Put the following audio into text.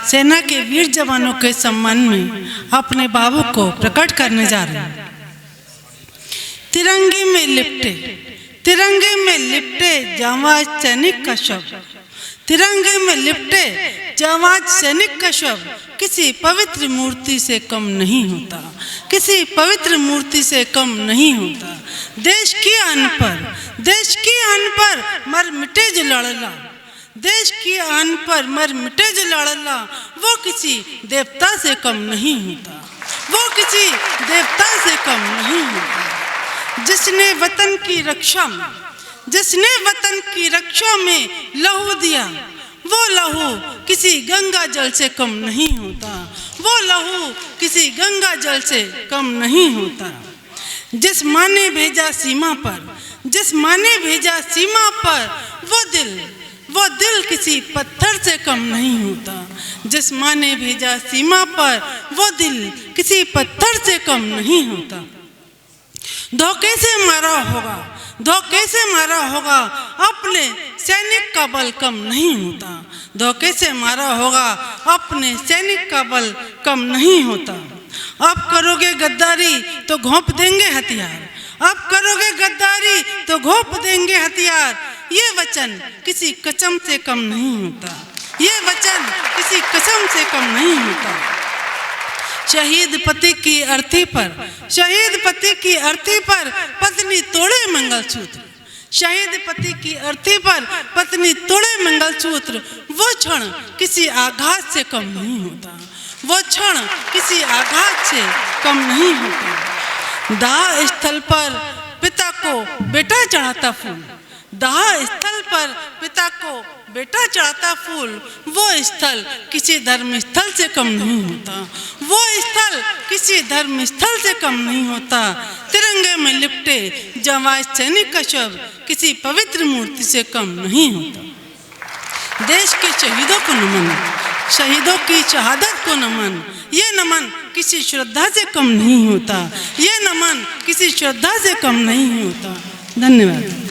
सेना के वीर जवानों के सम्मान में अपने भावों को प्रकट करने जा रहे हैं। तिरंगे में लिपटे जांबाज सैनिक का शव, तिरंगे में लिपटे जांबाज सैनिक का शव किसी पवित्र मूर्ति से कम नहीं होता, किसी पवित्र मूर्ति से कम नहीं होता। देश की आन पर मर मिटे जो लड़ला, देश की आन पर मर मिटे जो लड़ला, वो किसी देवता से कम नहीं होता, वो किसी देवता से कम नहीं होता। जिसने वतन की रक्षा में लहू दिया, वो लहू किसी गंगा जल से कम नहीं होता, वो लहू किसी गंगा जल से कम नहीं होता। जिस माँ ने भेजा सीमा पर वो दिल किसी पत्थर से कम नहीं होता। जिस माँ ने भेजा सीमा पर वो दिल किसी पत्थर से कम नहीं होता। धोखे से मारा होगा अपने सैनिक का बल कम नहीं होता, धोखे से मारा होगा अपने सैनिक का बल कम नहीं होता। अब करोगे गद्दारी तो घोंप देंगे हथियार, अब करोगे गद्दारी तो घोंप देंगे हथियार। ये वचन किसी कसम से कम नहीं होता, ये वचन किसी कसम से कम नहीं होता। शहीद पति की अर्थी पर पत्नी तोड़े मंगलसूत्र, शहीद पति की अर्थी पर पत्नी तोड़े मंगलसूत्र। वो क्षण किसी आघात से कम नहीं होता, वो क्षण किसी आघात से कम नहीं होता। दाह स्थल पर पिता को बेटा चढ़ाता फूल, दाह स्थल पर पिता को बेटा चढ़ाता फूल। वो स्थल किसी धर्म स्थल से कम नहीं होता, वो स्थल किसी धर्म स्थल से कम नहीं होता। तिरंगे में लिपटे जांबाज सैनिक का शव किसी पवित्र मूर्ति से कम नहीं होता। देश के शहीदों को नमन, शहीदों की शहादत को नमन। ये नमन किसी श्रद्धा से कम नहीं होता, ये नमन किसी श्रद्धा से कम नहीं होता। धन्यवाद।